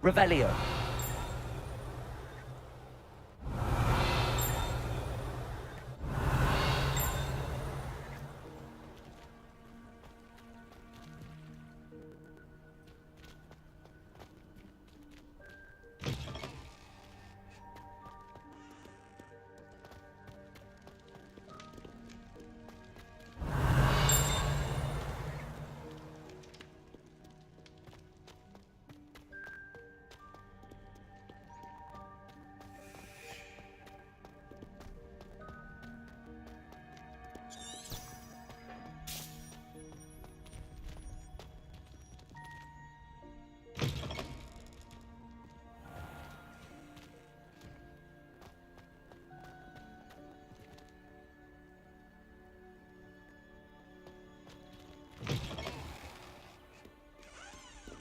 Revelio.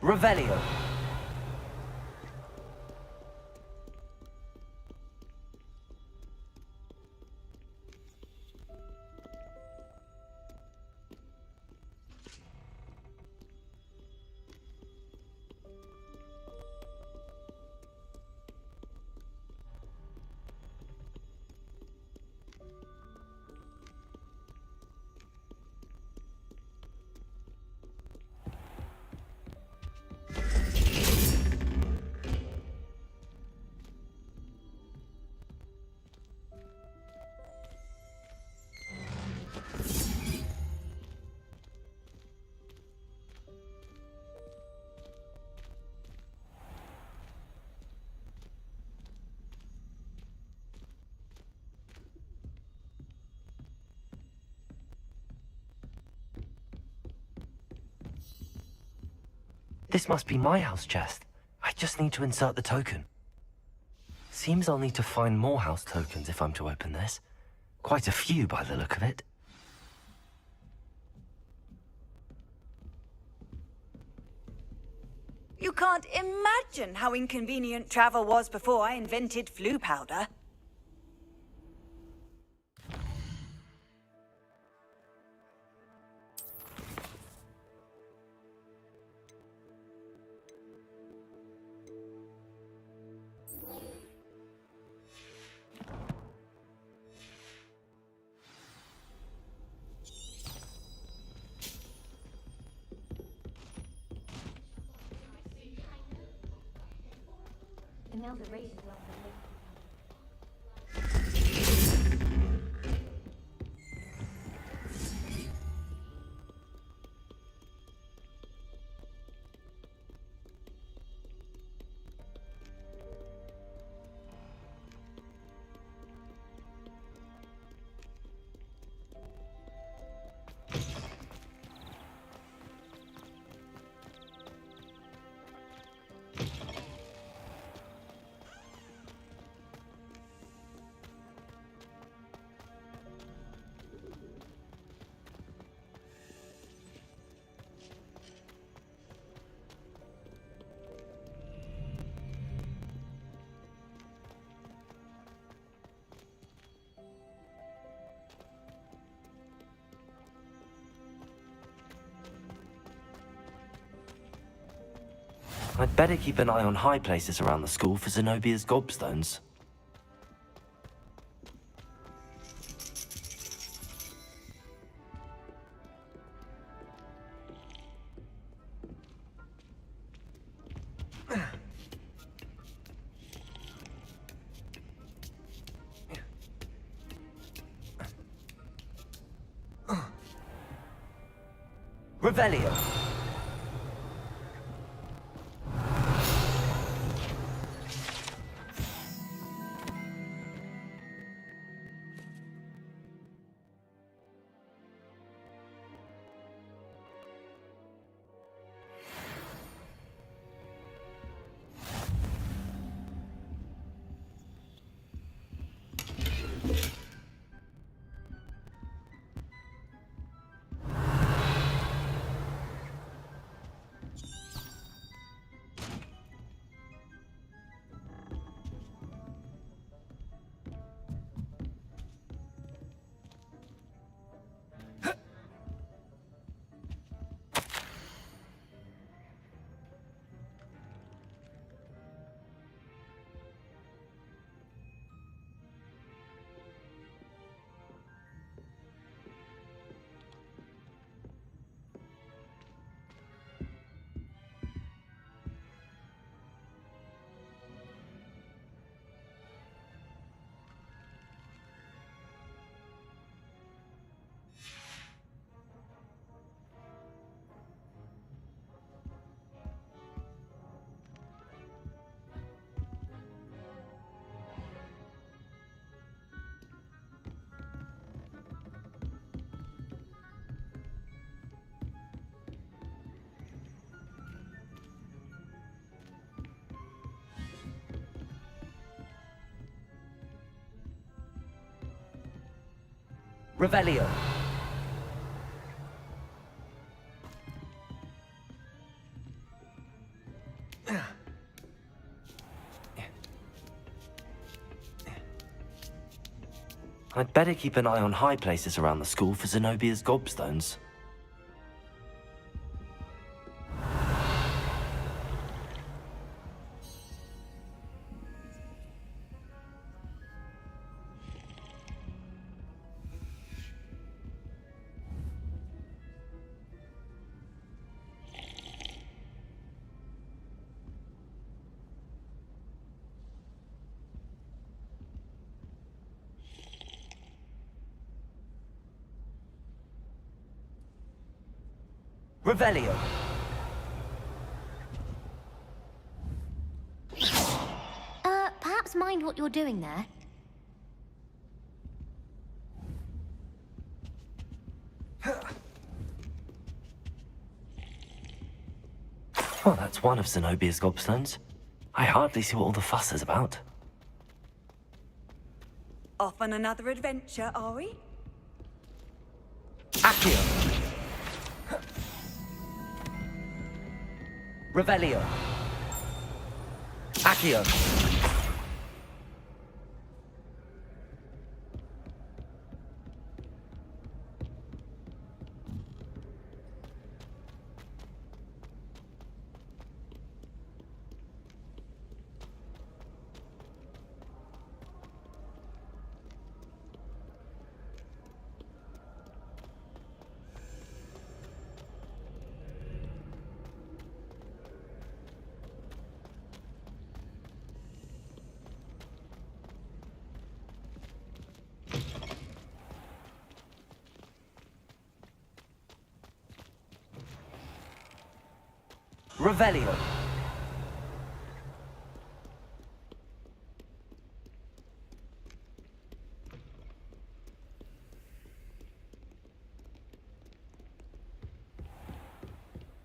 Revelio. This must be my house chest. I just need to insert the token. Seems I'll need to find more house tokens if I'm to open this. Quite a few by the look of it. You can't imagine how inconvenient travel was before I invented flu powder. And now the race is off the lake. I'd better keep an eye on high places around the school for Zenobia's gobstones. Revelio. Revelio. I'd better keep an eye on high places around the school for Zenobia's gobstones. Revelio. Perhaps mind what you're doing there. Well, that's one of Zenobia's gobstones. I hardly see what all the fuss is about. Off on another adventure, are we? Accio. Revelio. Accio. Revelio.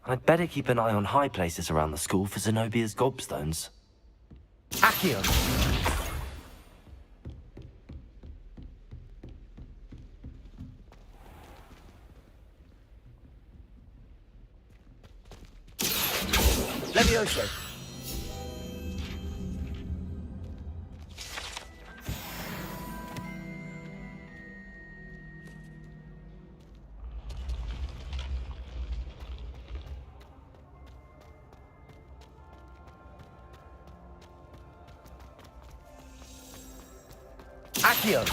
I'd better keep an eye on high places around the school for Zenobia's gobstones. Accio. Levioso. Accio.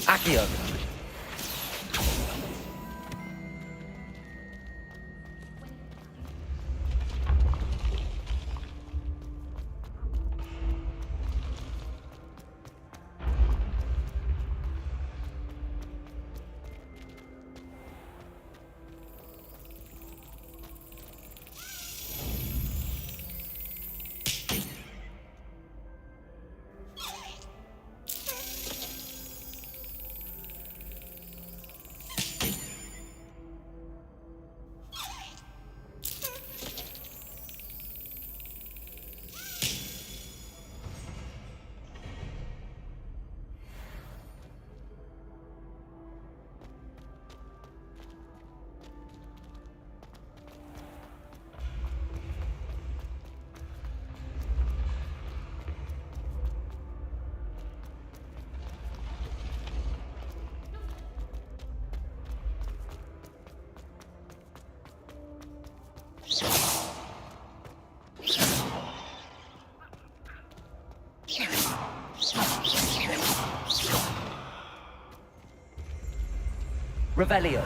Accio. Revelio.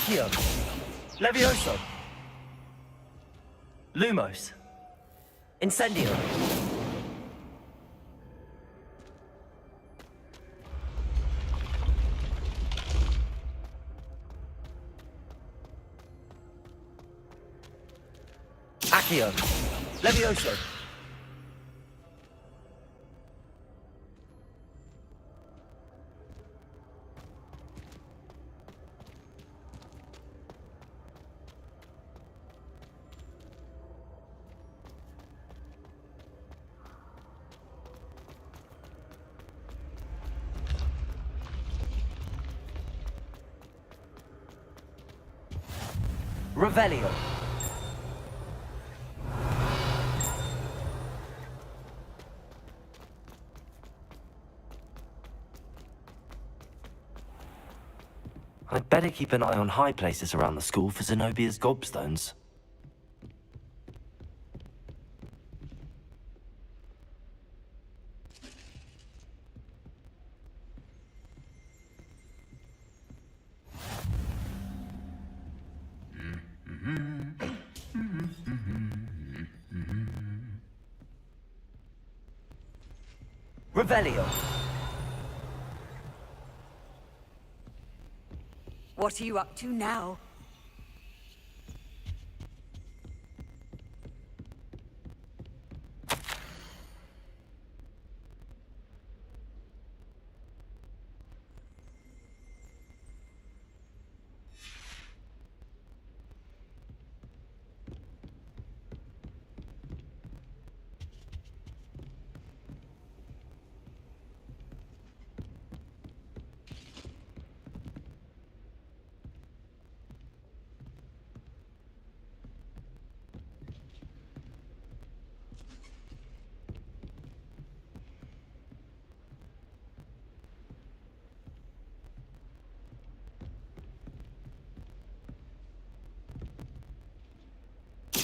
Accio. Levioso. Lumos. Incendio. Accio. Levioso. Revelio. I'd better keep an eye on high places around the school for Zenobia's gobstones. Revelio. What are you up to now?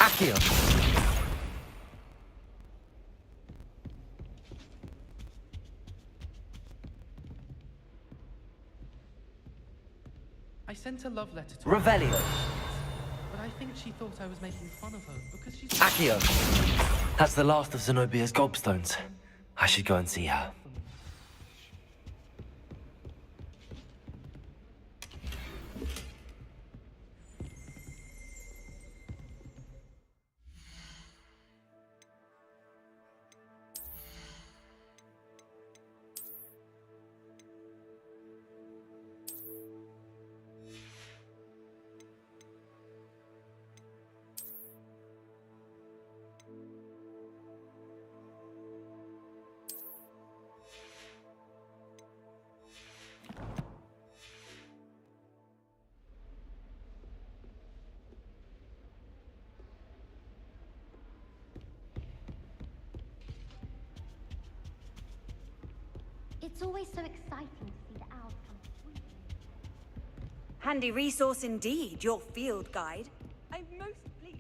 Accio. I sent a love letter to Revelio. her, but I think she thought I was making fun of her because she's Accio. That's the last of Zenobia's gobstones. I should go and see her. It's always so exciting to see the owls come swooping. Handy resource indeed, your field guide. I'm most pleased.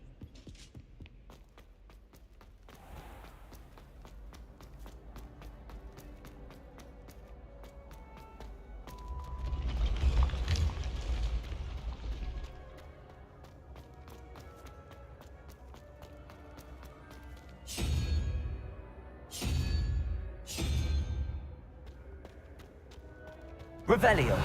Revelio.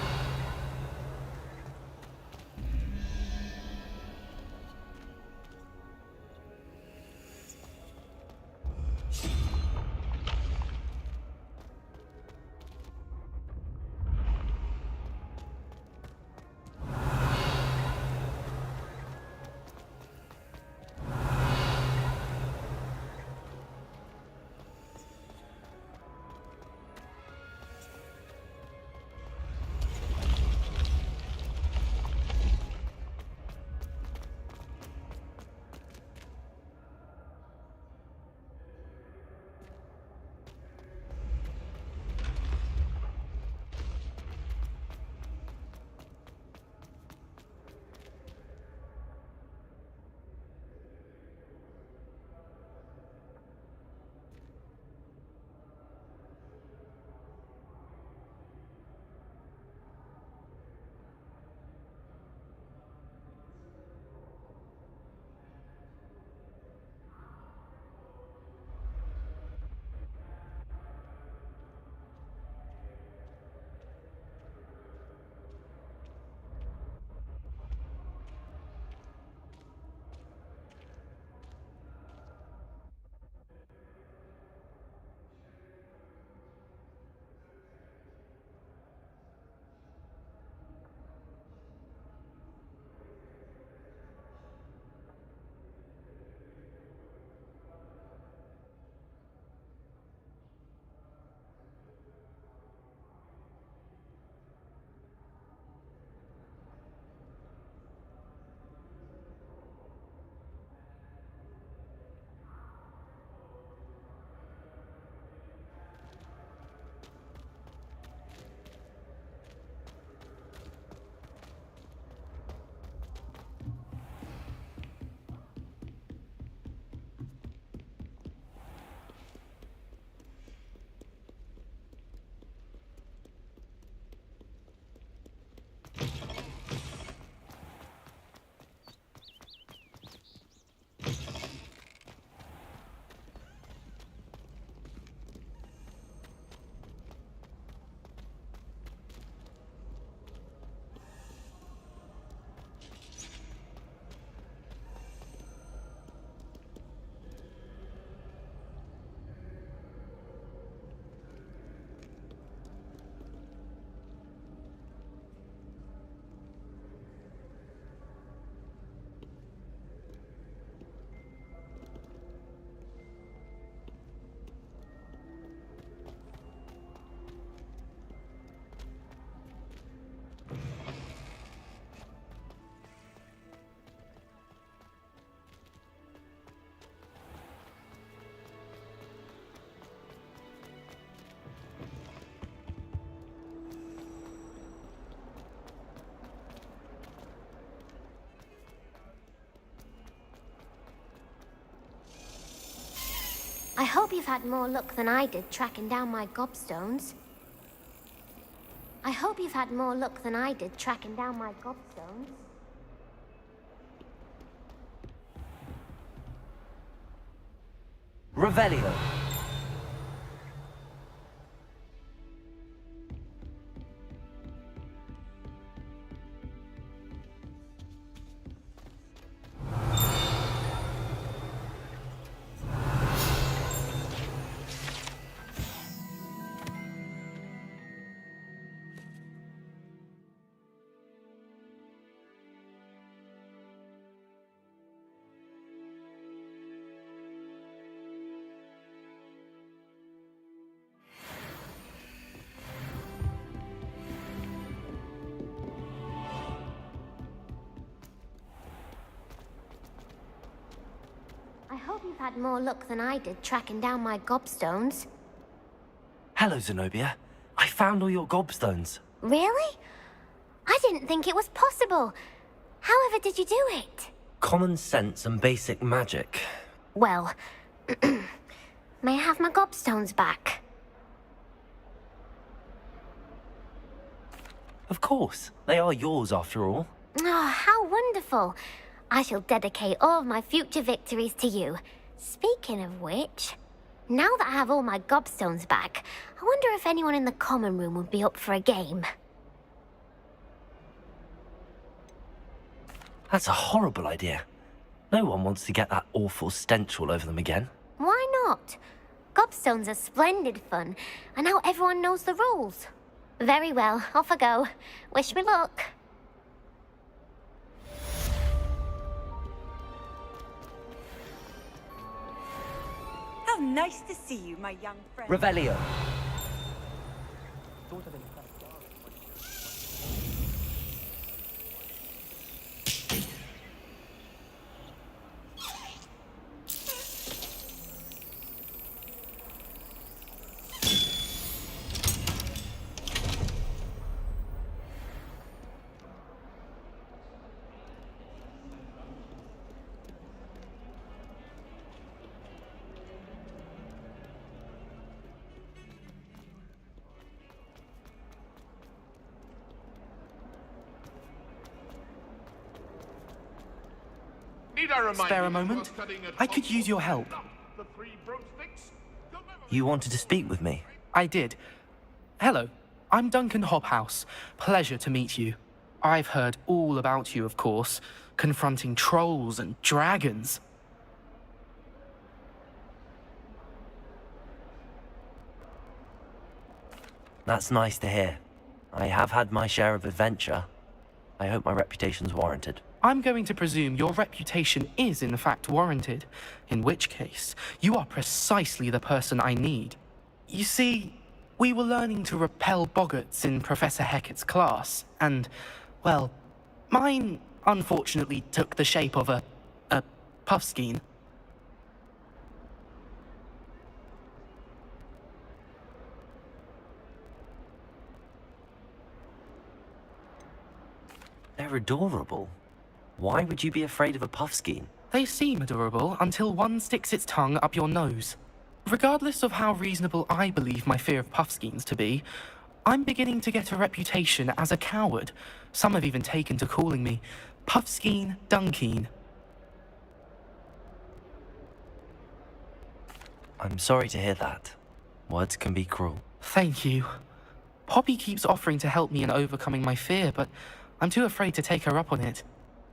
I hope you've had more luck than I did tracking down my gobstones. I hope you've had more luck than I did tracking down my gobstones. Revelio. I hope you've had more luck than I did tracking down my gobstones. Hello, Zenobia. I found all your gobstones. Really? I didn't think it was possible. However did you do it? Common sense and basic magic. Well, may I have my gobstones back? Of course. They are yours after all. Oh, how wonderful. I shall dedicate all of my future victories to you. Speaking of which, now that I have all my gobstones back, I wonder if anyone in the common room would be up for a game. That's a horrible idea. No one wants to get that awful stench all over them again. Why not? Gobstones are splendid fun, and now everyone knows the rules. Very well, off I go. Wish me luck. How nice to see you, my young friend. Revelio. Spare a moment? I could use your help. You wanted to speak with me? I did. Hello, I'm Duncan Hobhouse. Pleasure to meet you. I've heard all about you, of course, confronting trolls and dragons. That's nice to hear. I have had my share of adventure. I hope my reputation's warranted. I'm going to presume your reputation is in fact warranted, in which case, you are precisely the person I need. You see, we were learning to repel boggarts in Professor Hecat's class, and, well, mine unfortunately took the shape of a puffskein. They're adorable. Why would you be afraid of a puffskein? They seem adorable until one sticks its tongue up your nose. Regardless of how reasonable I believe my fear of puffskeins to be, I'm beginning to get a reputation as a coward. Some have even taken to calling me Puffskein Dunkeen. I'm sorry to hear that. Words can be cruel. Thank you. Poppy keeps offering to help me in overcoming my fear, but I'm too afraid to take her up on it.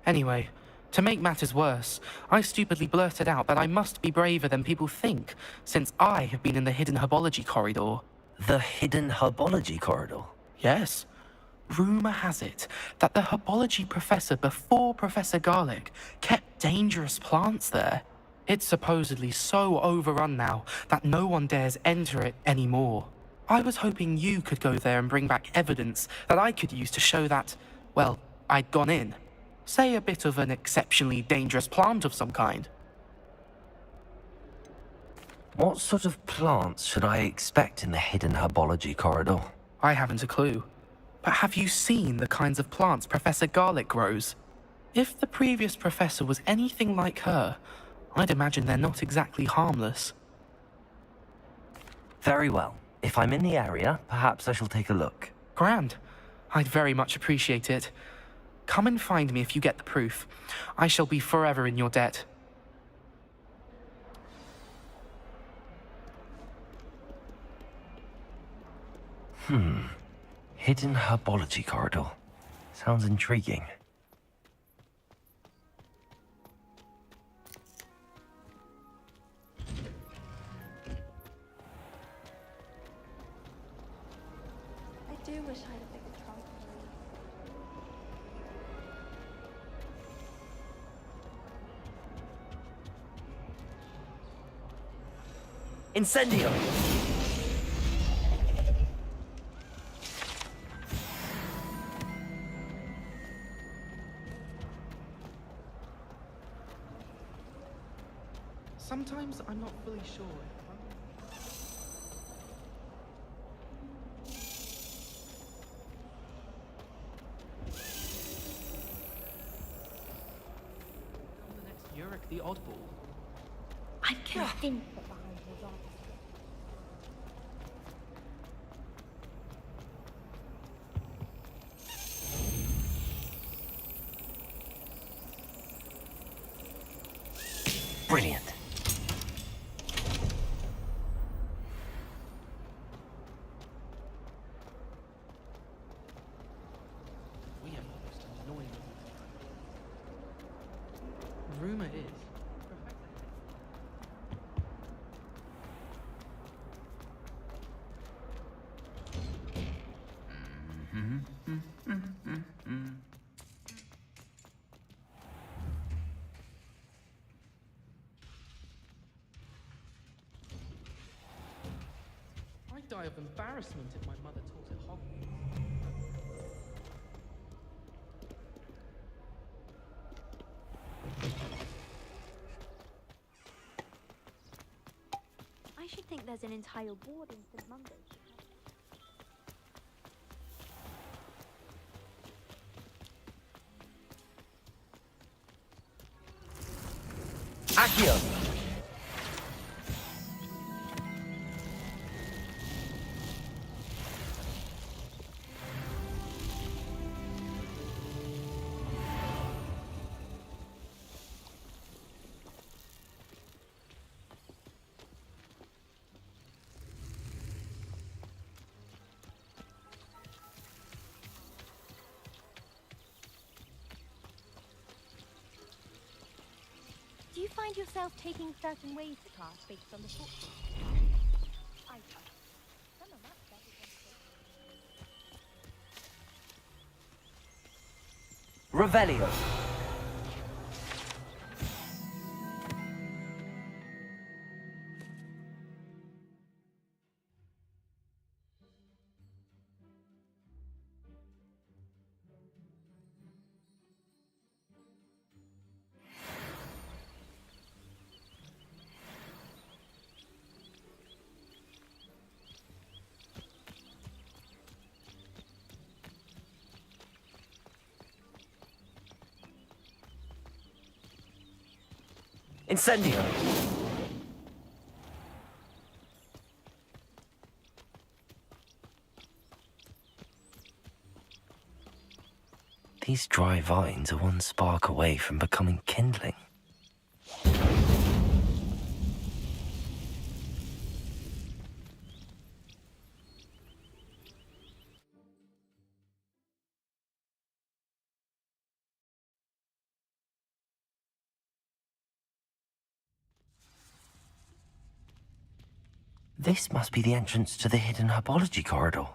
Anyway, to make matters worse, I stupidly blurted out that I must be braver than people think, since I have been in the hidden herbology corridor. The hidden herbology corridor? Yes. Rumor has it that the herbology professor before Professor Garlic kept dangerous plants there. It's supposedly so overrun now that no one dares enter it anymore. I was hoping you could go there and bring back evidence that I could use to show that, well, I'd gone in. Say a bit of an exceptionally dangerous plant of some kind. What sort of plants should I expect in the hidden herbology corridor? I haven't a clue. But have you seen the kinds of plants Professor Garlic grows? If the previous professor was anything like her, I'd imagine they're not exactly harmless. Very well. If I'm in the area, perhaps I shall take a look. Grand. I'd very much appreciate it. Come and find me if you get the proof. I shall be forever in your debt. Hidden herbology corridor. Sounds intriguing. I do wish I had a bigger trunk. Incendio! Sometimes I'm not fully sure. The next Yurik the Oddball. I'm convinced that behind his office. Brilliant. We have the most annoying. Rumor is. I'd die of embarrassment if my mother taught at Hogwarts. I should think there's an entire ward in St. Mungo's. Accio! Do you find yourself taking certain ways to class based on the fortune? I do. Some are much better than Revelio. Incendio! These dry vines are one spark away from becoming kindling. This must be the entrance to the hidden herbology corridor.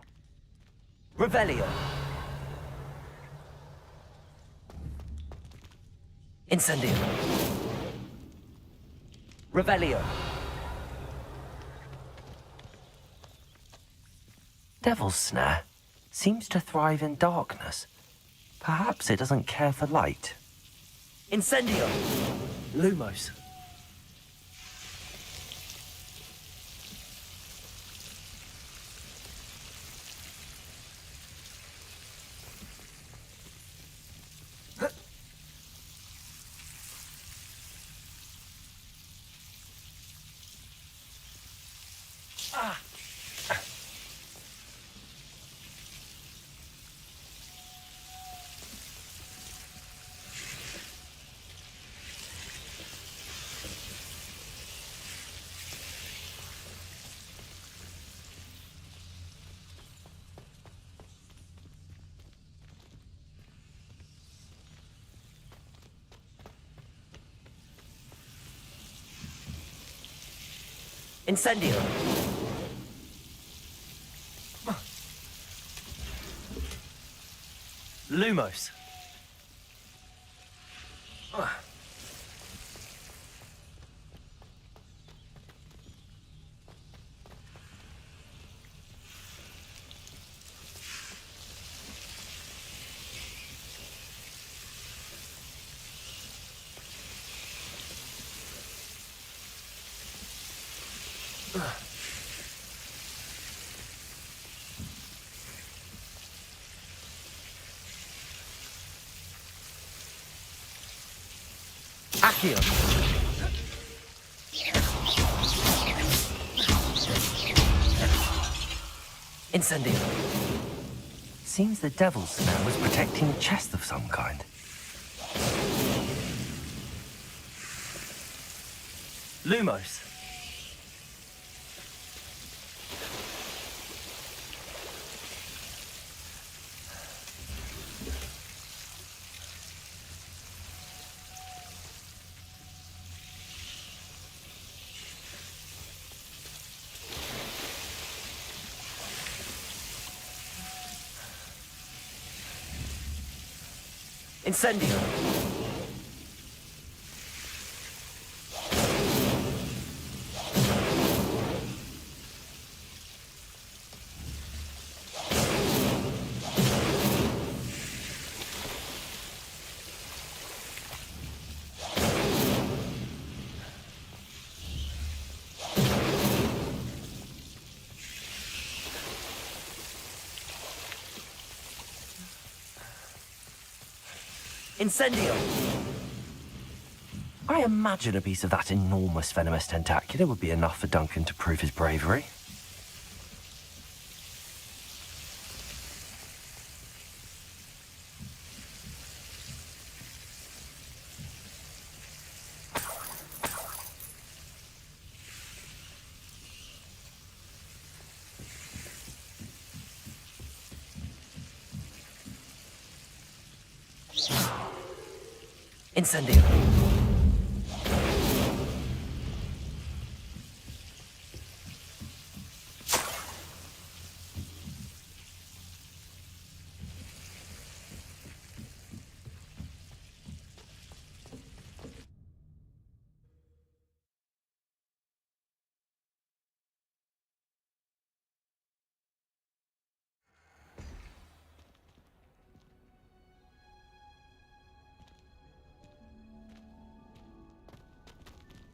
Revelio! Incendio! Revelio! Devil's Snare seems to thrive in darkness. Perhaps it doesn't care for light. Incendio! Lumos. Incendio! Lumos! Accio! Incendio! Seems the devil's snare was protecting a chest of some kind. Lumos! Incendio! Incendio! I imagine a piece of that enormous venomous tentacular would be enough for Duncan to prove his bravery. Incendio!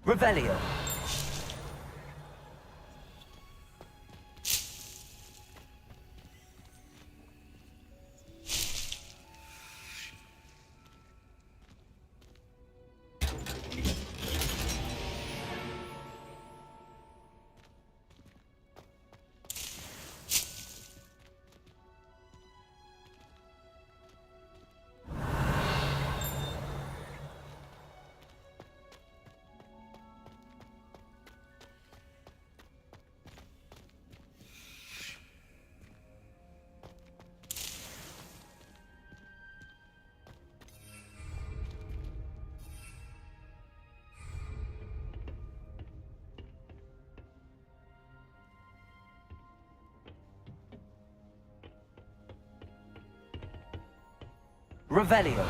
Revelio! Revelio!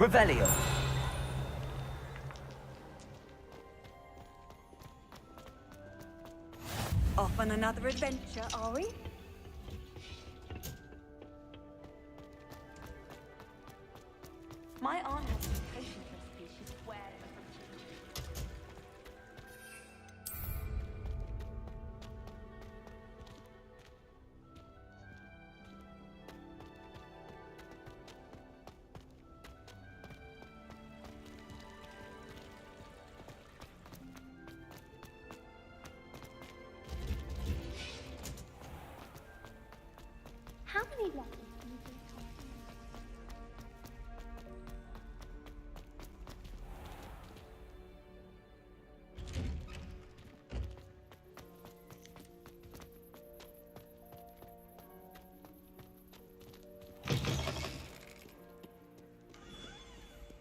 Revelio. Off on another adventure, are we? My aunt has some potion recipes she swears are from How many lessons can you take?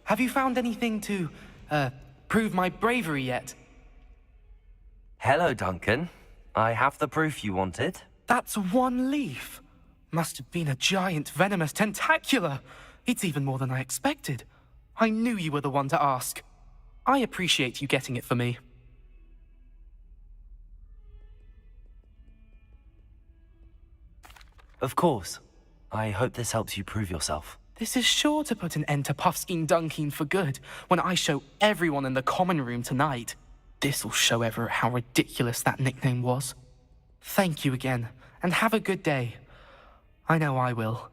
Have you found anything to, prove my bravery yet? Hello, Duncan. I have the proof you wanted. That's one leaf. Must have been a giant venomous tentacula. It's even more than I expected. I knew you were the one to ask. I appreciate you getting it for me. Of course. I hope this helps you prove yourself. This is sure to put an end to Puffskein Dunkeen for good when I show everyone in the common room tonight. This'll show Everett how ridiculous that nickname was. Thank you again, and have a good day. I know I will.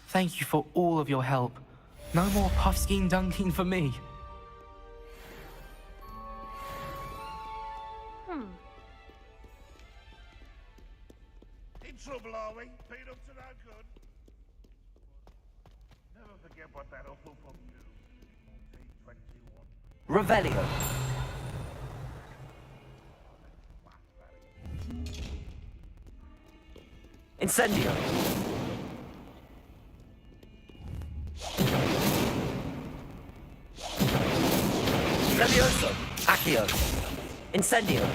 Thank you for all of your help. No more Puffskein Dunkeen for me. In trouble, are we? Been up to no good? Never forget what that awful punk knew. 21. Revelio. Incendio. Levioso. Accio. Incendio.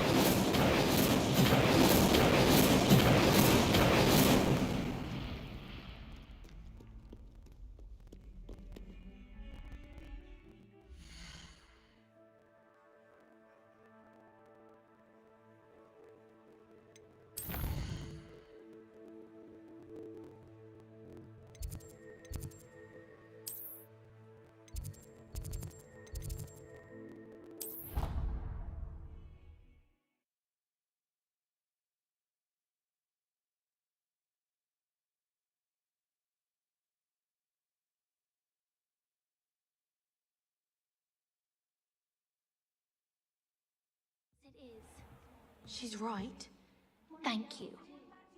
It is. She's right. Thank you.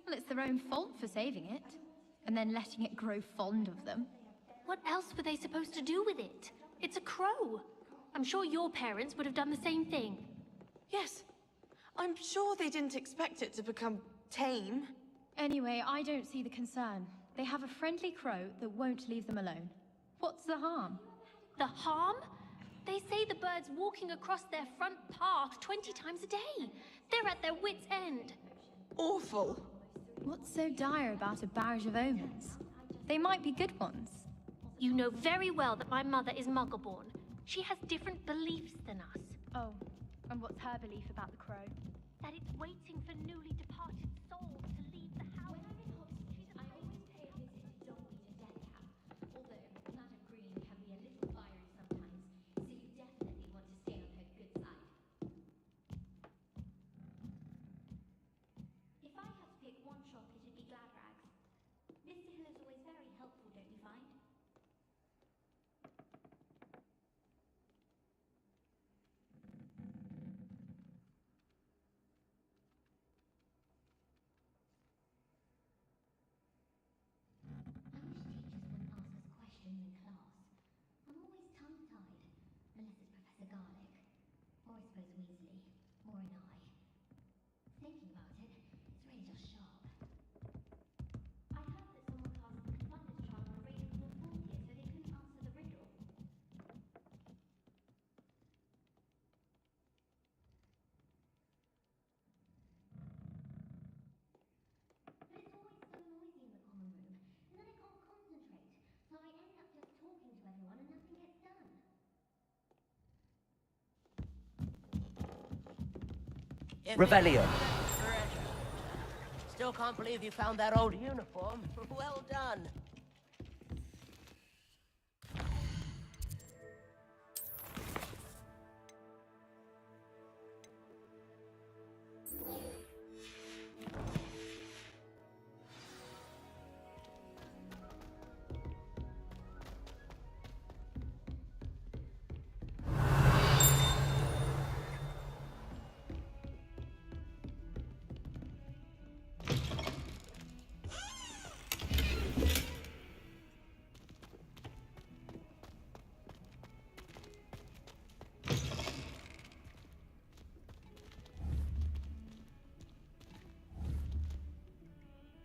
Well, it's their own fault for saving it, and then letting it grow fond of them. What else were they supposed to do with it? It's a crow. I'm sure your parents would have done the same thing. Yes. I'm sure they didn't expect it to become tame. Anyway, I don't see the concern. They have a friendly crow that won't leave them alone. What's the harm? The harm? They say the birds walking across their front path 20 times a day. They're at their wits' end. Awful. What's so dire about a barrage of omens? They might be good ones. You know very well that my mother is Muggle-born. She has different beliefs than us. Oh, and what's her belief about the crow? That it's waiting for newly departed souls to leave the house. I always pay a visit to Dogweed and Delicap, although Madame Green can be a little fiery sometimes, so you definitely want to stay on her good side. If I had to pick one shop, it'd be Glad Rags. Mr. Hill is always very helpful, don't you find? Revelio. Still can't believe you found that old uniform. Well done.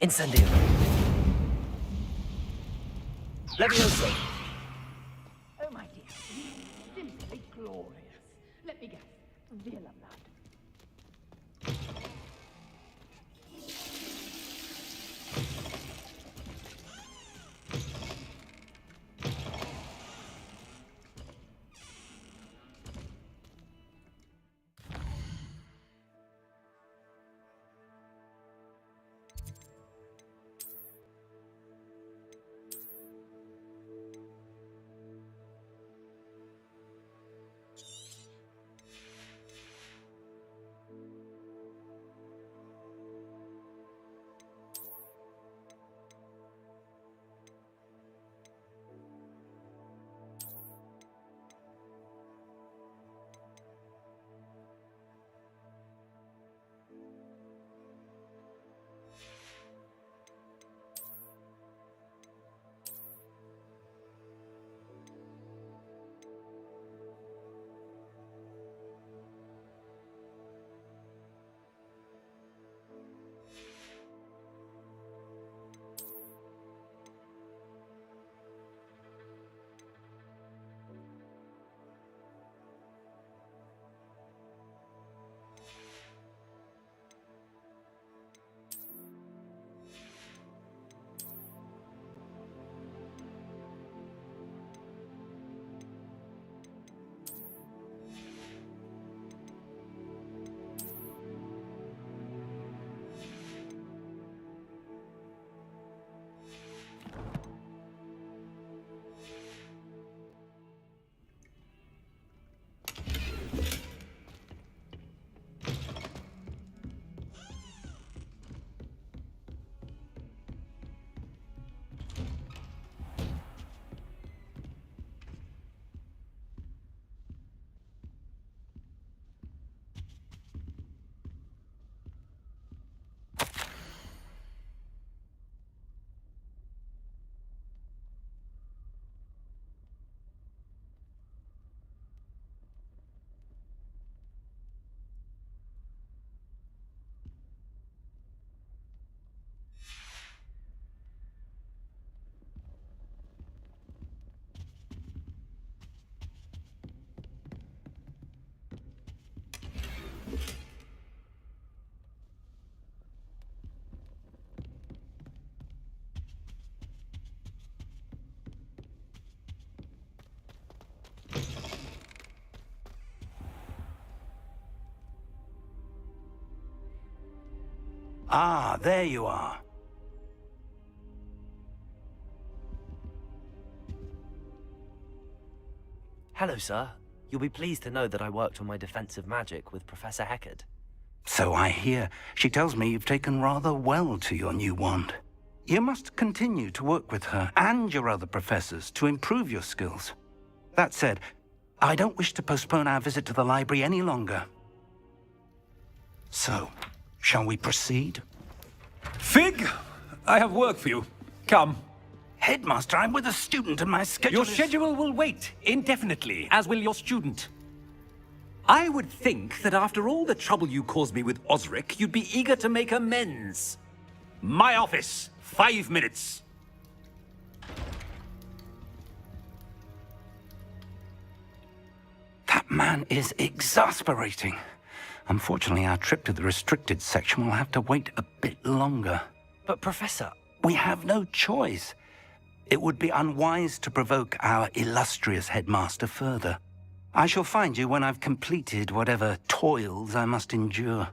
Incendio. Levioso. Oh, my dear. Simply glorious. Let me guess. Villa blood. Ah, there you are. Hello, sir. You'll be pleased to know that I worked on my defensive magic with Professor Heckard. So I hear. She tells me you've taken rather well to your new wand. You must continue to work with her and your other professors to improve your skills. That said, I don't wish to postpone our visit to the library any longer. So, shall we proceed? Fig, I have work for you. Come. Headmaster, I'm with a student and my schedule Your schedule will wait indefinitely, as will your student. I would think that after all the trouble you caused me with Osric, you'd be eager to make amends. My office, 5 minutes. That man is exasperating. Unfortunately, our trip to the restricted section will have to wait a bit longer. But, Professor... We have no choice. It would be unwise to provoke our illustrious headmaster further. I shall find you when I've completed whatever toils I must endure.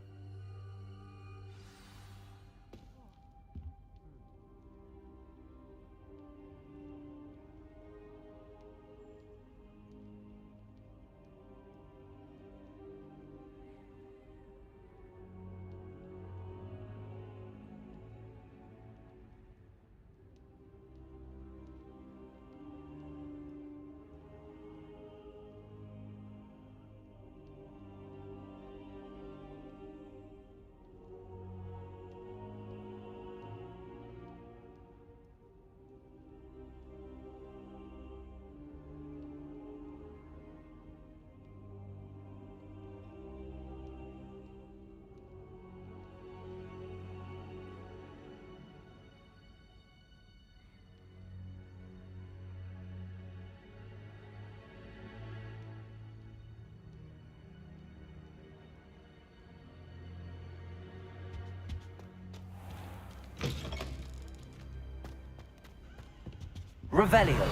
Revelio.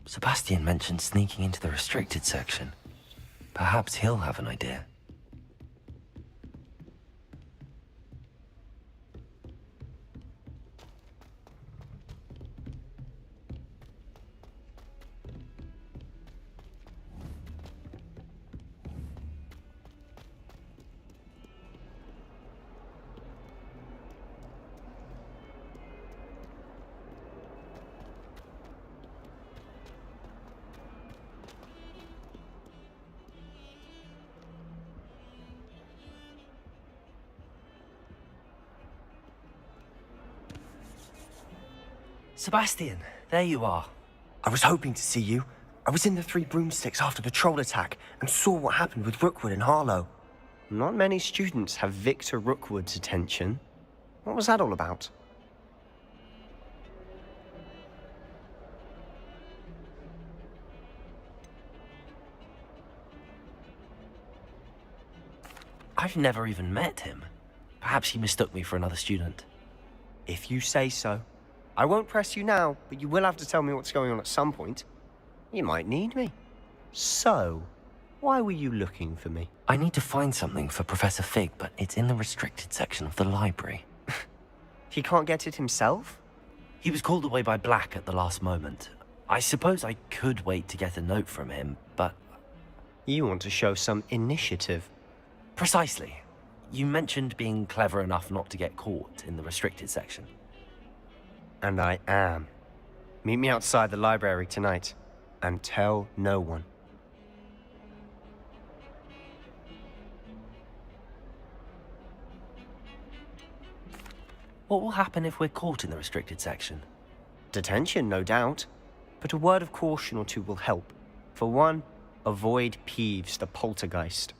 Sebastian mentioned sneaking into the restricted section. Perhaps he'll have an idea. Sebastian, there you are. I was hoping to see you. I was in the Three Broomsticks after the troll attack and saw what happened with Rookwood and Harlow. Not many students have Victor Rookwood's attention. What was that all about? I've never even met him. Perhaps he mistook me for another student. If you say so. I won't press you now, but you will have to tell me what's going on at some point. You might need me. So, why were you looking for me? I need to find something for Professor Fig, but it's in the restricted section of the library. He can't get it himself? He was called away by Black at the last moment. I suppose I could wait to get a note from him, but... You want to show some initiative. Precisely. You mentioned being clever enough not to get caught in the restricted section. And I am. Meet me outside the library tonight, and tell no one. What will happen if we're caught in the restricted section? Detention, no doubt. But a word of caution or two will help. For one, avoid Peeves, the poltergeist.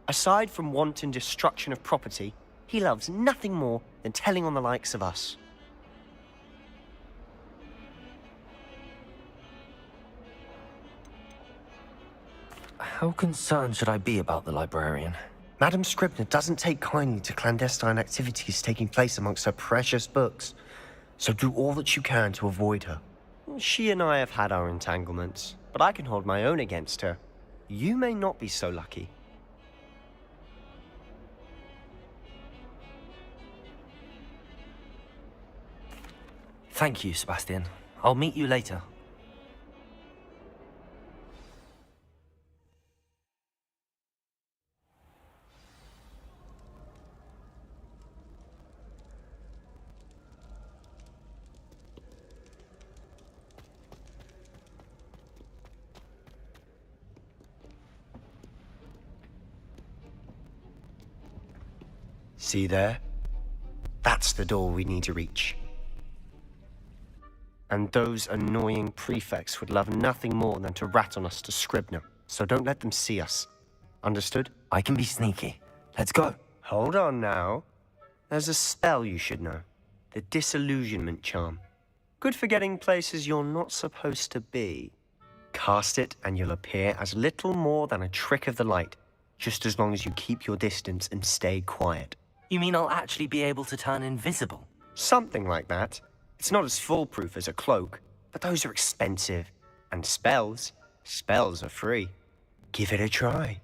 Aside from wanton destruction of property, he loves nothing more than telling on the likes of us. How concerned should I be about the librarian? Madam Scribner doesn't take kindly to clandestine activities taking place amongst her precious books, so do all that you can to avoid her. She and I have had our entanglements, but I can hold my own against her. You may not be so lucky. Thank you, Sebastian. I'll meet you later. See there? That's the door we need to reach. And those annoying prefects would love nothing more than to rat on us to Scribner, so don't let them see us. Understood? I can be sneaky. Let's go. Hold on now. There's a spell you should know. The Disillusionment Charm. Good for getting places you're not supposed to be. Cast it and you'll appear as little more than a trick of the light, just as long as you keep your distance and stay quiet. You mean I'll actually be able to turn invisible? Something like that. It's not as foolproof as a cloak, but those are expensive. And spells are free. Give it a try.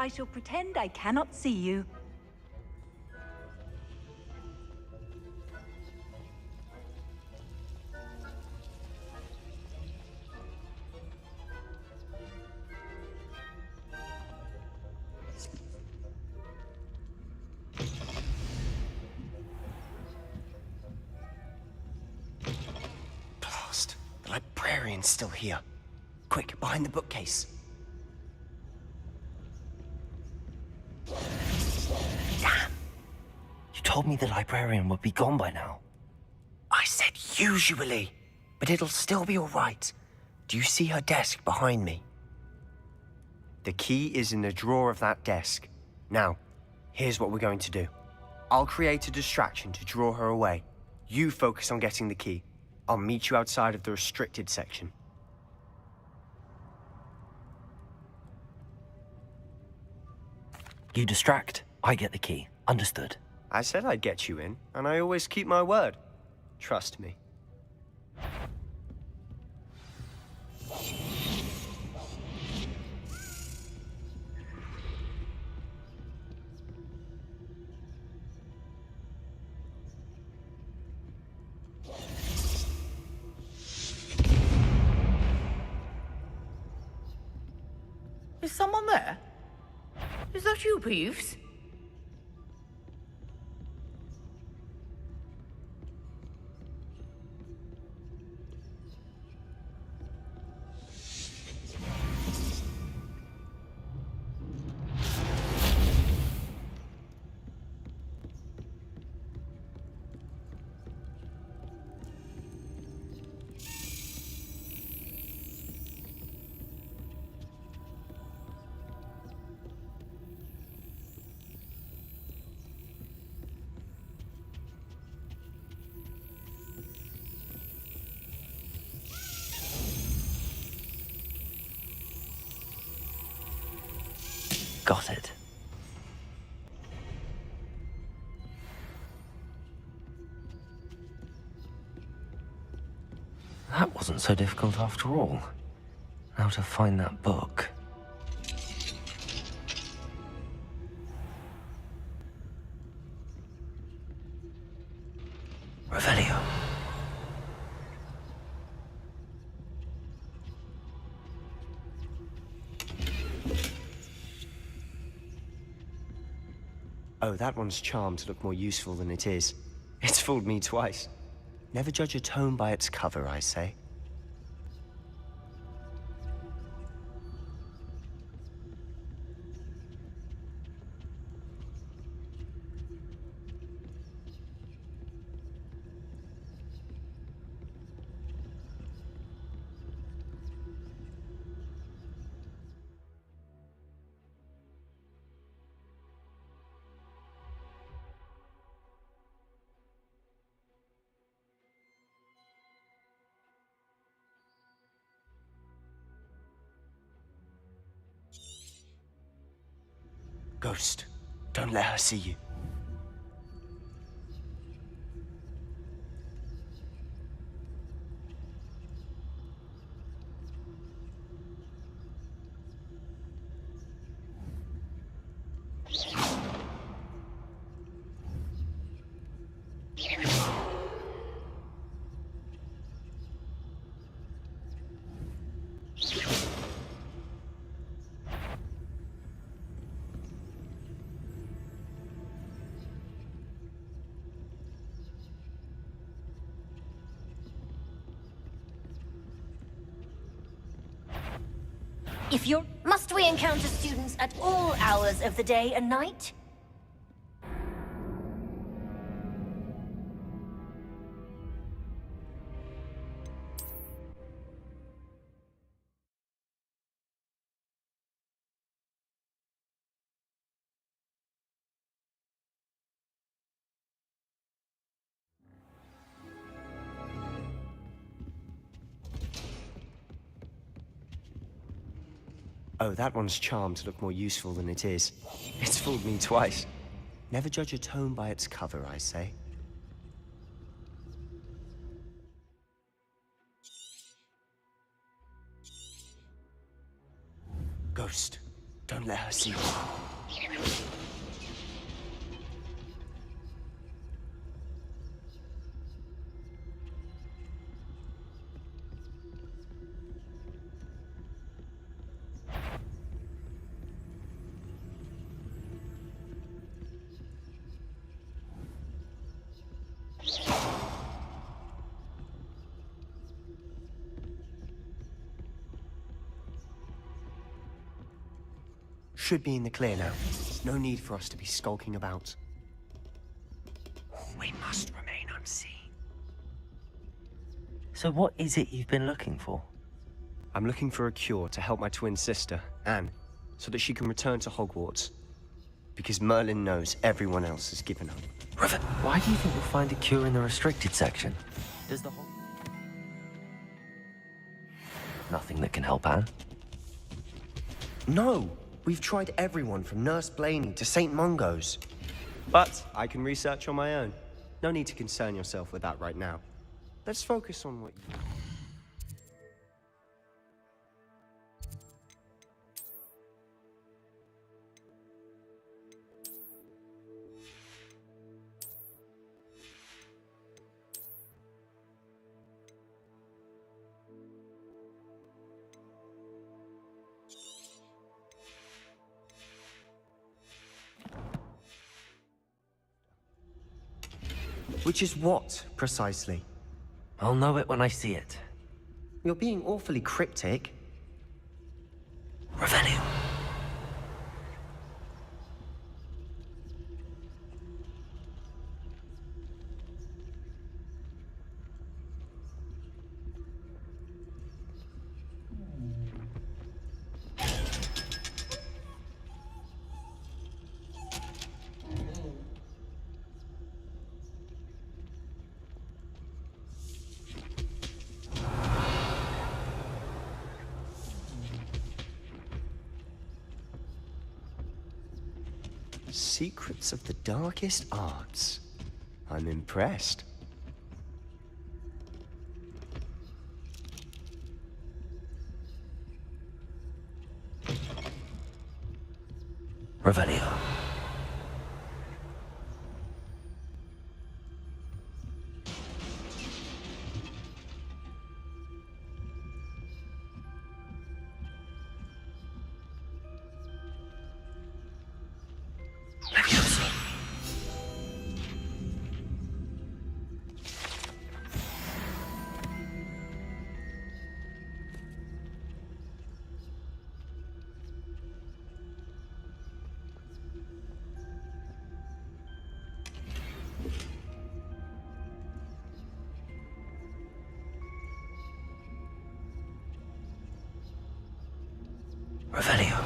I shall pretend I cannot see you. Blast. The librarian's still here. Quick, behind the bookcase. Damn! You told me the librarian would be gone by now. I said usually, but it'll still be all right. Do you see her desk behind me? The key is in the drawer of that desk. Now, here's what we're going to do. I'll create a distraction to draw her away. You focus on getting the key. I'll meet you outside of the restricted section. You distract, I get the key. Understood. I said I'd get you in, and I always keep my word. Trust me. Is someone there? Is that you, Peeves? Got it. That wasn't so difficult after all. Now to find that book. Revelio. Oh, that one's charmed to look more useful than it is. It's fooled me twice. Never judge a tome by its cover, I say. Ghost, don't let her see you. If you're... Must we encounter students at all hours of the day and night? Oh, that one's charmed to look more useful than it is. It's fooled me twice. Never judge a tome by its cover, I say. Ghost, Don't let her see you. Should be in the clear now. No need for us to be skulking about. We must remain unseen. So what is it you've been looking for? I'm looking for a cure to help my twin sister, Anne, so that she can return to Hogwarts. Because Merlin knows everyone else has given up. Why do you think we'll find a cure in the restricted section? Does the Nothing that can help Anne? No! We've tried everyone from Nurse Blaney to St. Mungo's. But I can research on my own. No need to concern yourself with that right now. Let's focus on what you... Which is what, precisely? I'll know it when I see it. You're being awfully cryptic. Revelio. Secrets of the darkest arts. I'm impressed. Revelio. Revelio.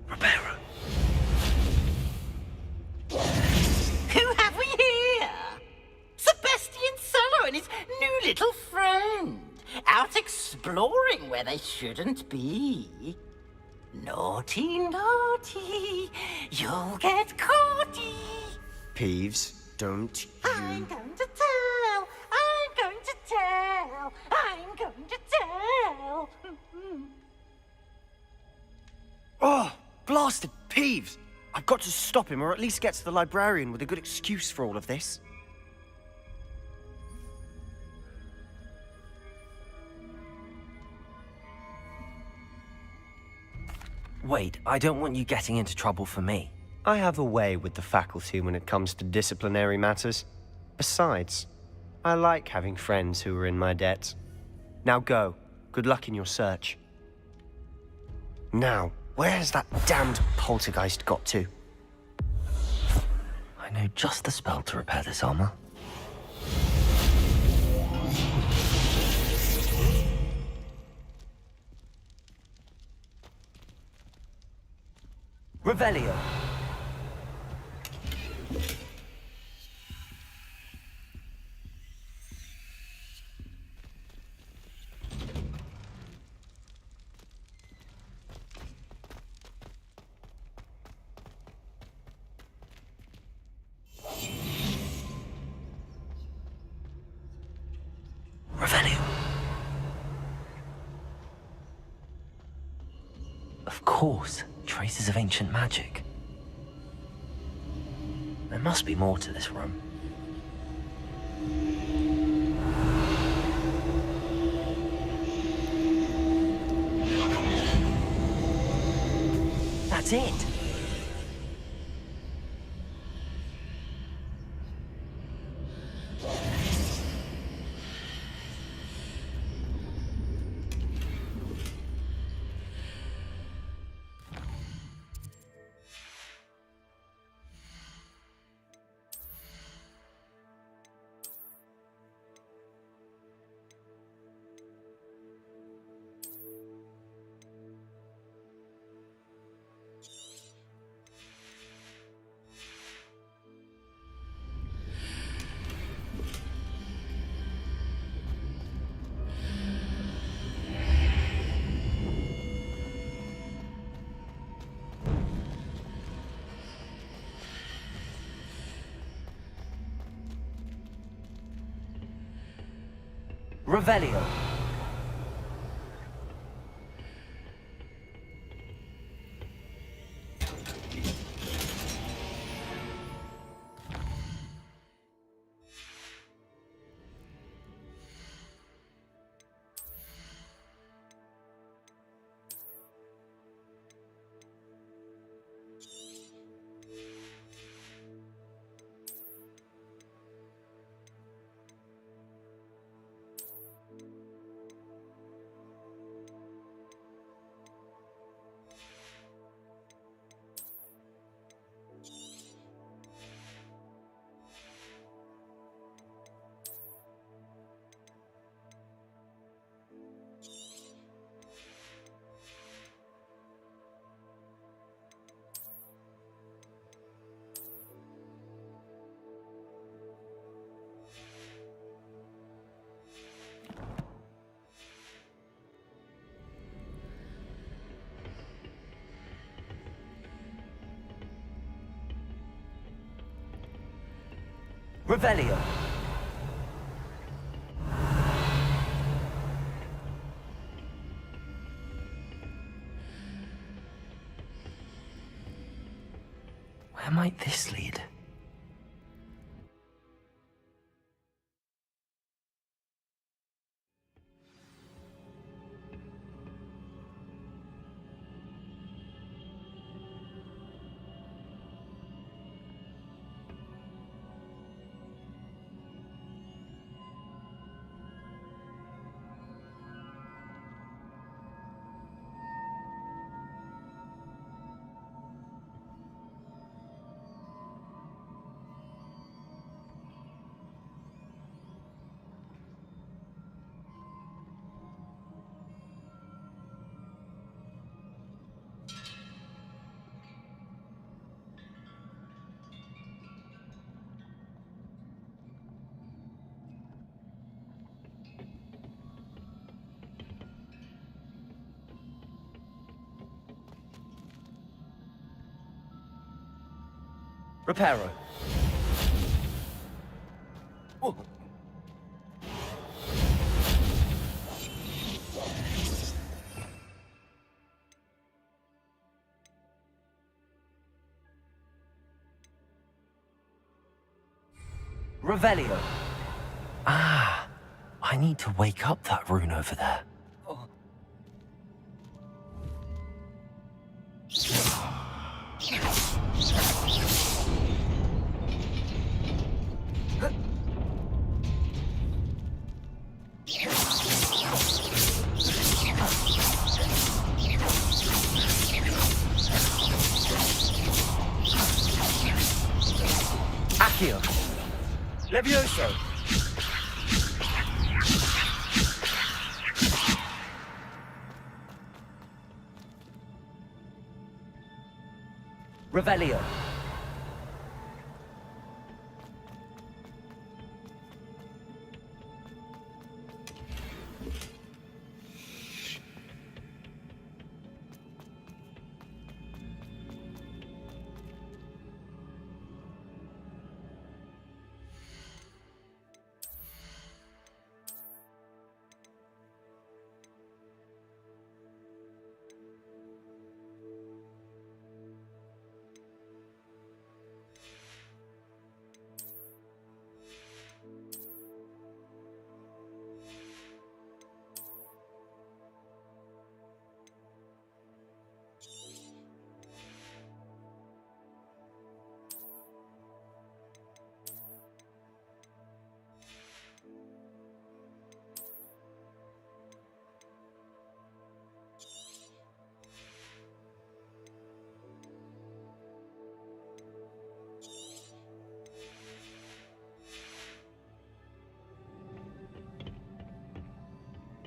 Reparo. Who have we here? Sebastian Solo and his new little friend, out exploring where they shouldn't be. Naughty, naughty, you'll get caughty. Peeves, don't you... I'm going to tell, I'm going to tell, I'm going to tell. Oh, blasted Peeves! I've got to stop him, or at least get to the librarian with a good excuse for all of this. Wait, I don't want you getting into trouble for me. I have a way with the faculty when it comes to disciplinary matters. Besides, I like having friends who are in my debt. Now go. Good luck in your search. Now, where's that damned poltergeist got to? I know just the spell to repair this armor. Revelio. Of course, traces of ancient magic. There must be more to this room. That's it! Revelio. Revelio. Where might this lead? Reparo. Oh. Revelio. Ah, I need to wake up that rune over there. Oh. Accio. Levioso. Revelio.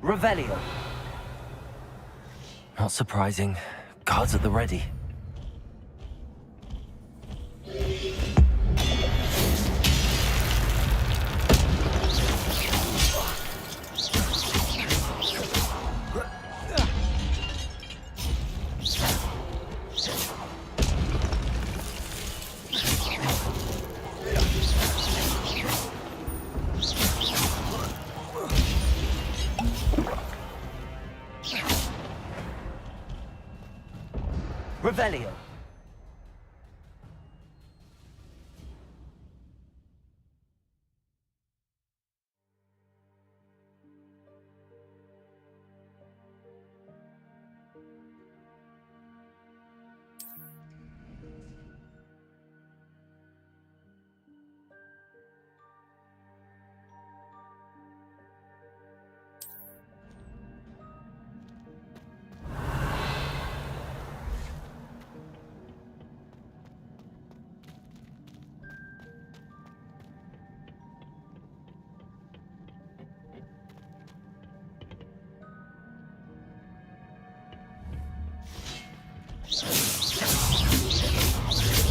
Revelio. Not surprising. Guards at the ready. Revelio.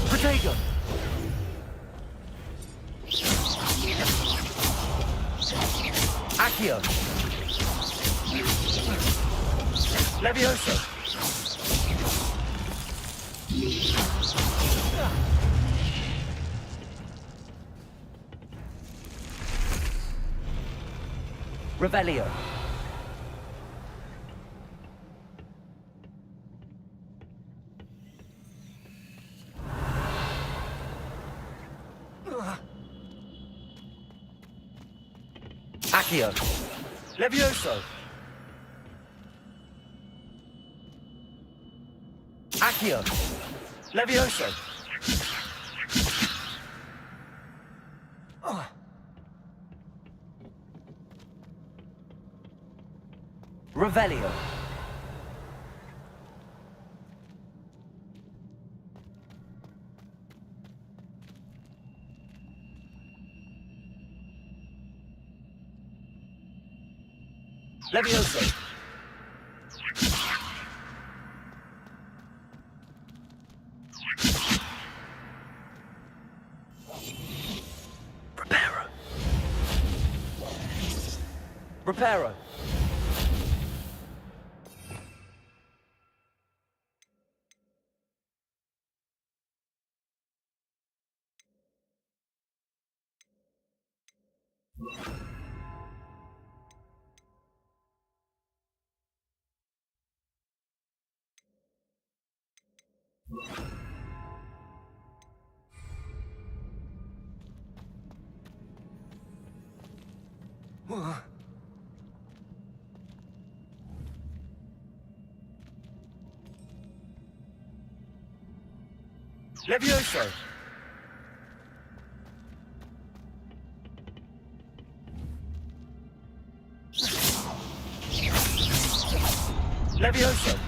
Protego! Accio! Levioso! Revelio! Accio! Levioso! Accio! Levioso! Revelio! Levioso! Reparo! Reparo! Levioso! Levioso!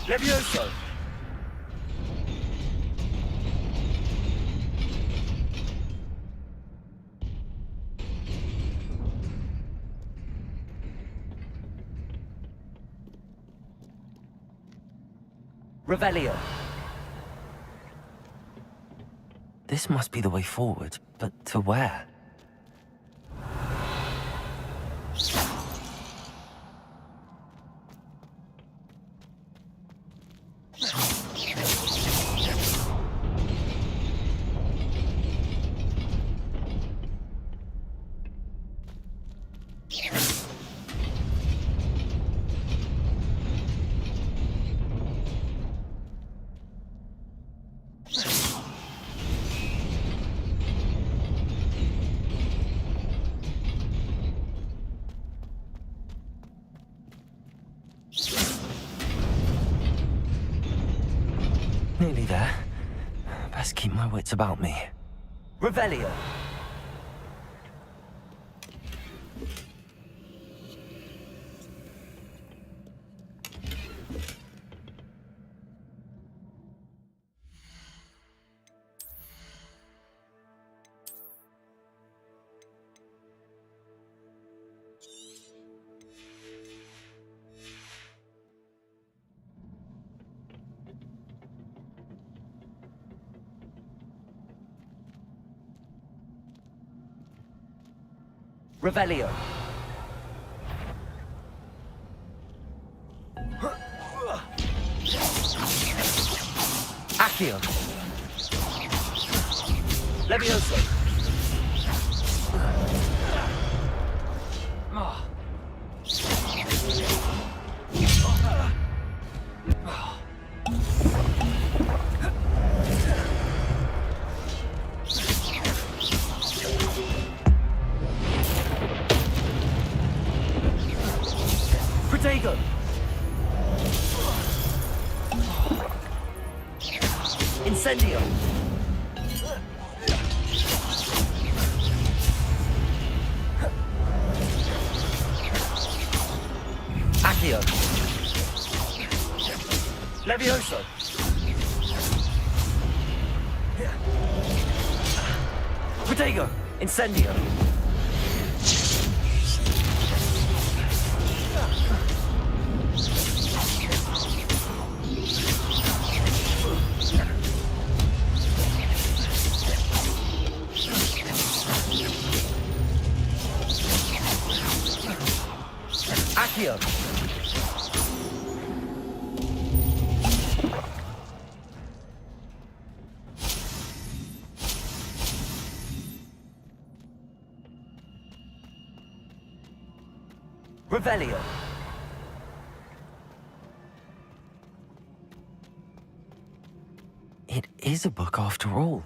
Levioso! Revelio. This must be the way forward, but to where? Nearly there. Best keep my wits about me. Revelio. Revelio. Accio. Levioso. Protego. Incendio. Accio. Levioso. Protego. Incendio. Accio. Revelio. It is a book after all.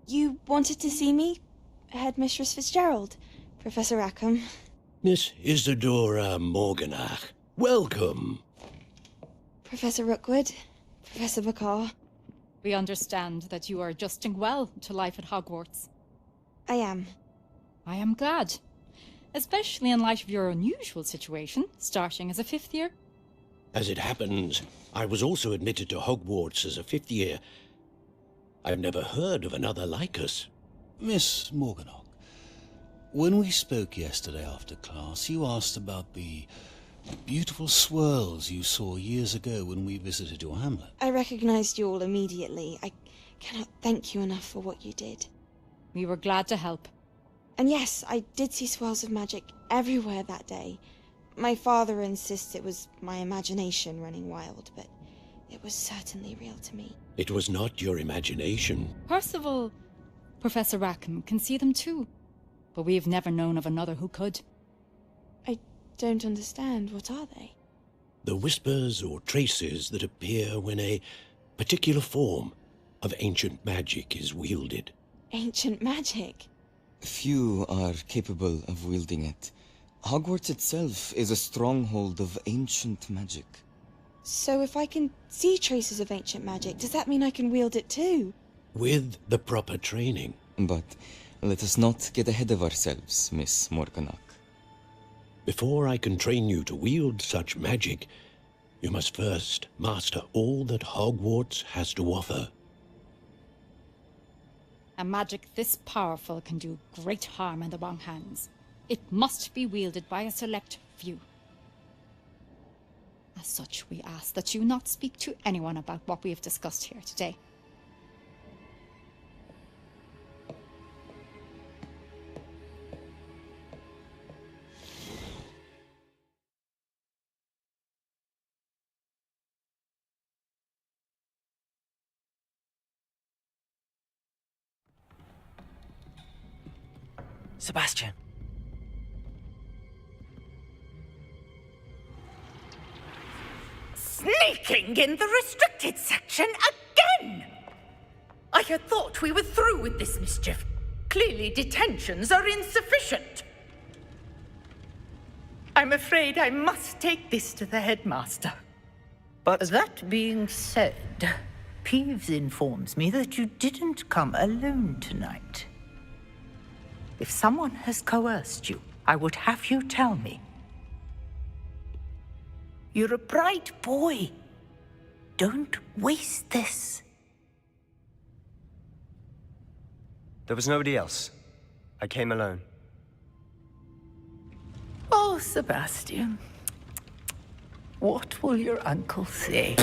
You wanted to see me? Headmistress Fitzgerald, Professor Rackham. Miss Isadora Morganach, welcome. Professor Rookwood, Professor Bakar. We understand that you are adjusting well to life at Hogwarts. I am. I am glad. Especially in light of your unusual situation, starting as a 5th year. As it happens, I was also admitted to Hogwarts as a 5th year. I've never heard of another like us. Miss Morganach, when we spoke yesterday after class, you asked about the beautiful swirls you saw years ago when we visited your hamlet. I recognized you all immediately. I cannot thank you enough for what you did. We were glad to help. And yes, I did see swirls of magic everywhere that day. My father insists it was my imagination running wild, but it was certainly real to me. It was not your imagination. Percival, Professor Rackham can see them too, but we have never known of another who could. I don't understand. What are they? The whispers or traces that appear when a particular form of ancient magic is wielded. Ancient magic? Few are capable of wielding it. Hogwarts itself is a stronghold of ancient magic. So if I can see traces of ancient magic, does that mean I can wield it too? With the proper training. But let us not get ahead of ourselves, Miss Morganach. Before I can train you to wield such magic, you must first master all that Hogwarts has to offer. A magic this powerful can do great harm in the wrong hands. It must be wielded by a select few. As such, we ask that you not speak to anyone about what we have discussed here today. Sebastian. Sneaking in the restricted section again! I had thought we were through with this mischief. Clearly detentions are insufficient. I'm afraid I must take this to the headmaster. But that being said, Peeves informs me that you didn't come alone tonight. If someone has coerced you, I would have you tell me. You're a bright boy. Don't waste this. There was nobody else. I came alone. Oh, Sebastian. What will your uncle say?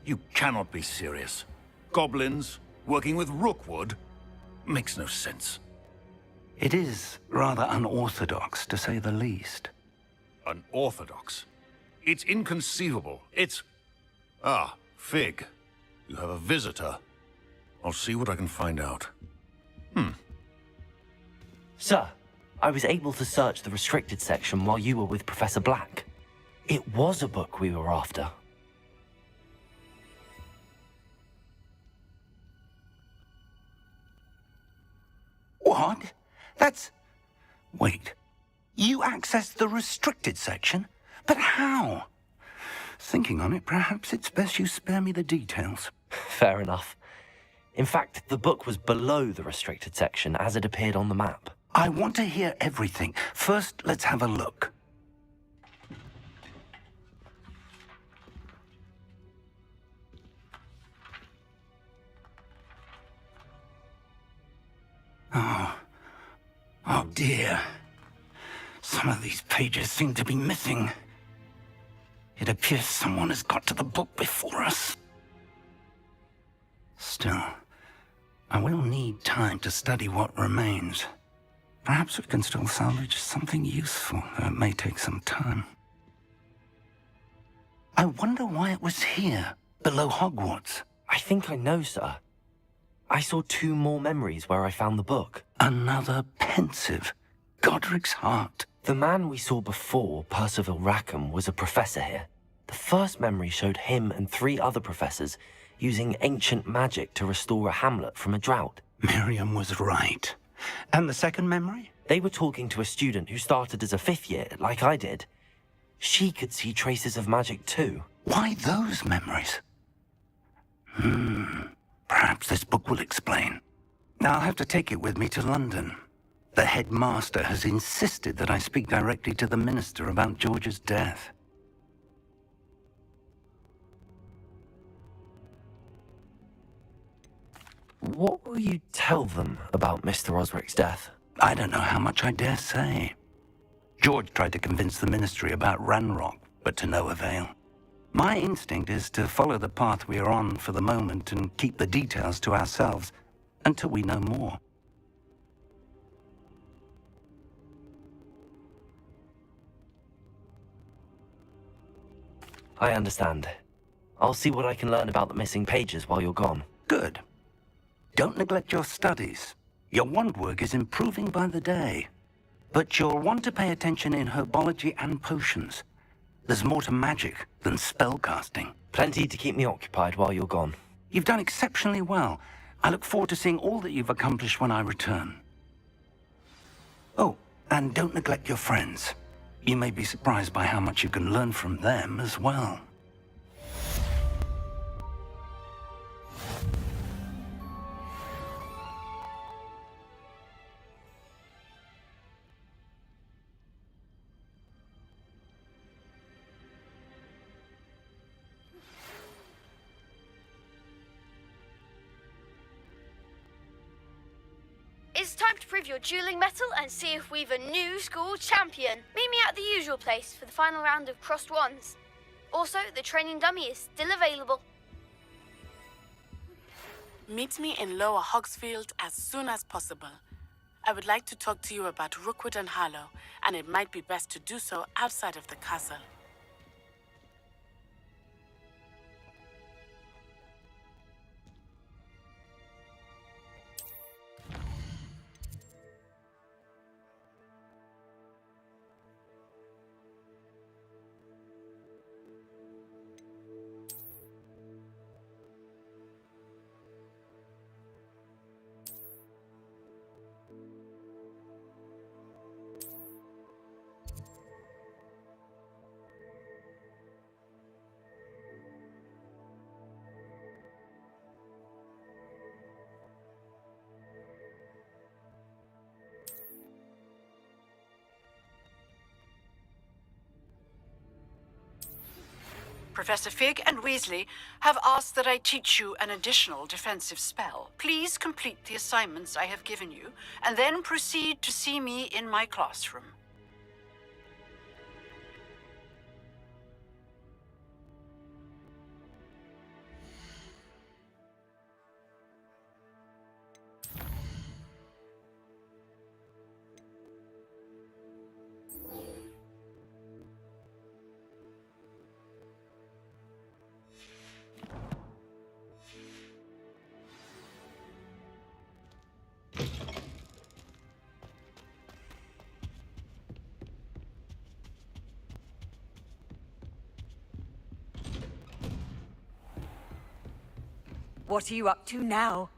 You cannot be serious. Goblins working with Rookwood? Makes no sense. It is rather unorthodox, to say the least. Unorthodox? It's inconceivable. It's... Ah, Fig. You have a visitor. I'll see what I can find out. Sir, I was able to search the restricted section while you were with Professor Black. It was a book we were after. What? That's... Wait. You accessed the restricted section? But how? Thinking on it, perhaps it's best you spare me the details. Fair enough. In fact, the book was below the restricted section as it appeared on the map. I want to hear everything. First, let's have a look. Oh dear. Some of these pages seem to be missing. It appears someone has got to the book before us. Still, I will need time to study what remains. Perhaps we can still salvage something useful, though it may take some time. I wonder why it was here, below Hogwarts. I think I know, sir. I saw 2 more memories where I found the book. Another pensive. Godric's heart. The man we saw before, Percival Rackham, was a professor here. The first memory showed him and 3 other professors using ancient magic to restore a hamlet from a drought. Miriam was right. And the second memory? They were talking to a student who started as a 5th year, like I did. She could see traces of magic too. Why those memories? Perhaps this book will explain. I'll have to take it with me to London. The headmaster has insisted that I speak directly to the minister about George's death. What will you tell them about Mr. Osric's death? I don't know how much I dare say. George tried to convince the ministry about Ranrock, but to no avail. My instinct is to follow the path we are on for the moment and keep the details to ourselves until we know more. I understand. I'll see what I can learn about the missing pages while you're gone. Good. Don't neglect your studies. Your wand work is improving by the day. But you'll want to pay attention in herbology and potions. There's more to magic than spellcasting. Plenty to keep me occupied while you're gone. You've done exceptionally well. I look forward to seeing all that you've accomplished when I return. Oh, and don't neglect your friends. You may be surprised by how much you can learn from them as well. It's time to prove your dueling mettle and see if we've a new school champion. Meet me at the usual place for the final round of crossed wands. Also, the training dummy is still available. Meet me in Lower Hogsfield as soon as possible. I would like to talk to you about Rookwood and Harlow, and it might be best to do so outside of the castle. Professor Fig and Weasley have asked that I teach you an additional defensive spell. Please complete the assignments I have given you, and then proceed to see me in my classroom. What are you up to now?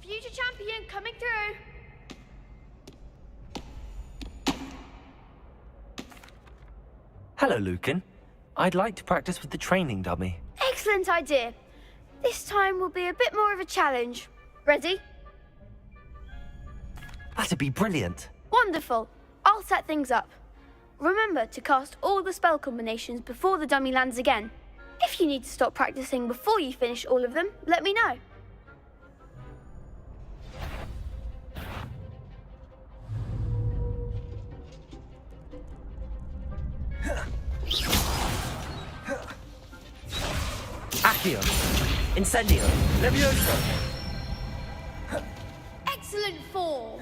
Future champion coming through. Hello, Lucan. I'd like to practice with the training dummy. Excellent idea. This time will be a bit more of a challenge. Ready? That'd be brilliant. Wonderful. I'll set things up. Remember to cast all the spell combinations before the dummy lands again. If you need to stop practicing before you finish all of them, let me know. Accio. Incendio. Levioso. Excellent form.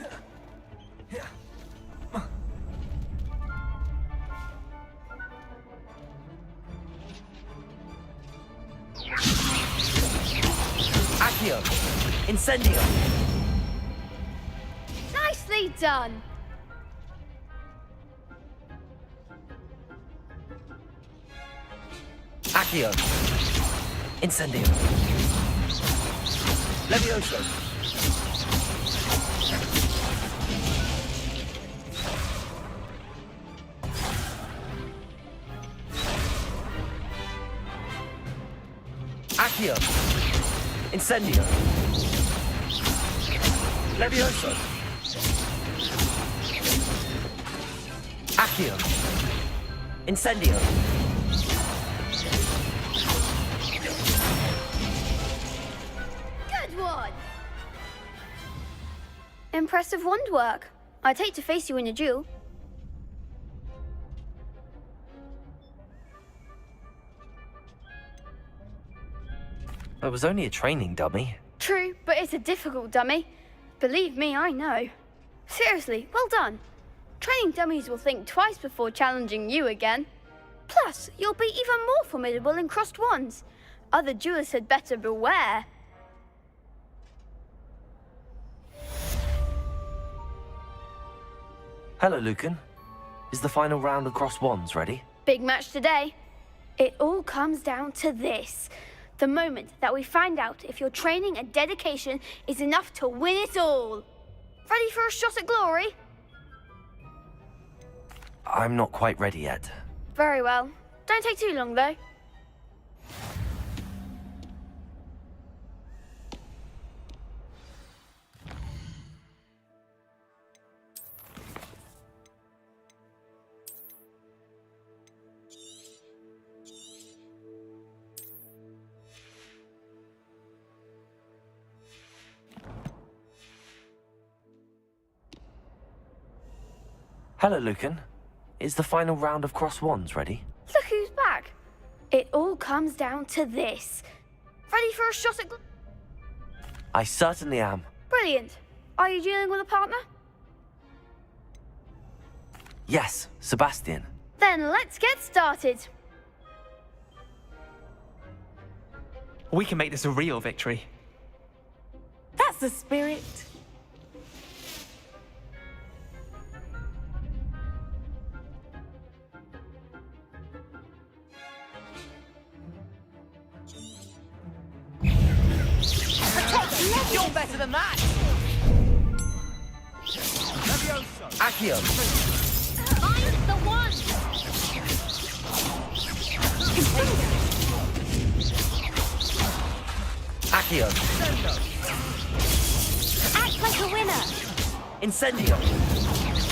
Accio. Incendio. Nicely done. Accio. Incendio. Levioso. Accio. Incendio. Levioso. Accio. Incendio. Good one. Impressive wand work. I'd hate to face you in a duel. It was only a training dummy. True, but it's a difficult dummy. Believe me, I know. Seriously, well done. Training dummies will think twice before challenging you again. Plus, you'll be even more formidable in crossed wands. Other duelists had better beware. Hello, Lucan. Is the final round of crossed wands ready? Big match today. It all comes down to this. The moment that we find out if your training and dedication is enough to win it all. Ready for a shot at glory? I'm not quite ready yet. Very well. Don't take too long, though. Hello, Lucan. Is the final round of cross wands ready? Look who's back. It all comes down to this. Ready for a shot at... I certainly am. Brilliant. Are you dealing with a partner? Yes, Sebastian. Then let's get started. We can make this a real victory. That's the spirit. You're better than that! Accio! Find the one! Accio! Act like a winner! Incendio!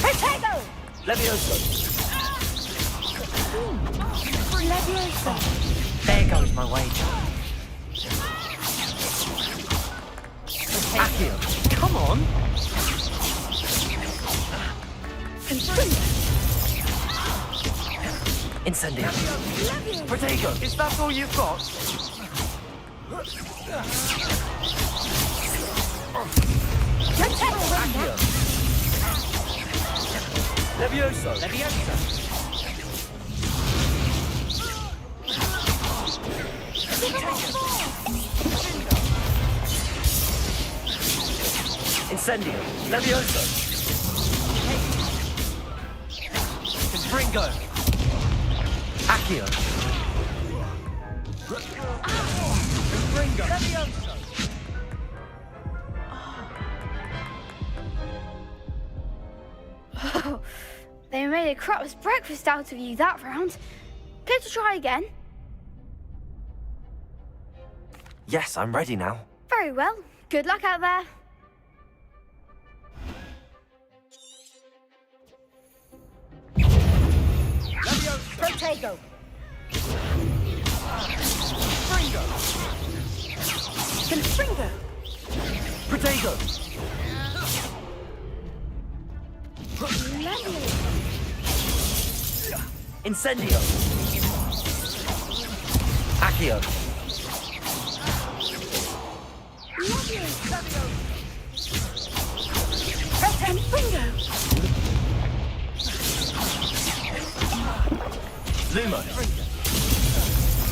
Potato! Levioso! Leviosa. There goes my wager. Accio! Come on! Incendio! Protego! Is that all you've got? Accio! Levioso! Leviosa! Incendio! Levioso! Confringo! Accio! Confringo! Oh, they made a crap's breakfast out of you that round. Care to try again? Yes, I'm ready now. Very well. Good luck out there. Potato. Confringo. Protego! Incendio! Accio! Confringo. Lumo!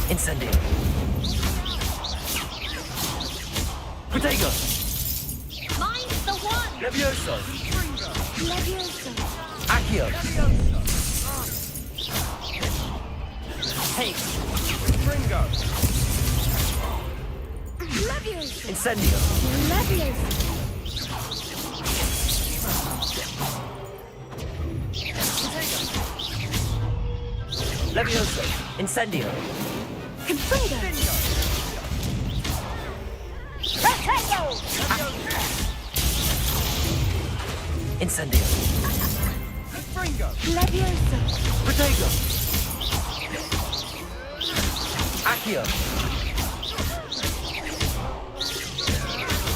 Incendio! Protego! Mine's the one! Levioso! Leviosa. Accio! Hey! Confringo! Leviosa. Incendio! Leviosa. Levioso! Incendio! Confringo. Potato. Incendio! Confringo! Leviosa. Protego! Accio!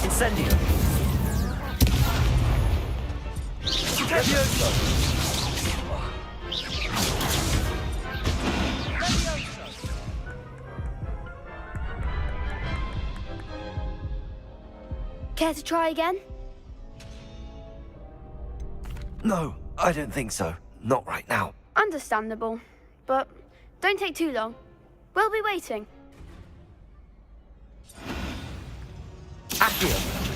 Incendio! Levioso! Care to try again? No, I don't think so. Not right now. Understandable. But don't take too long. We'll be waiting. Accio!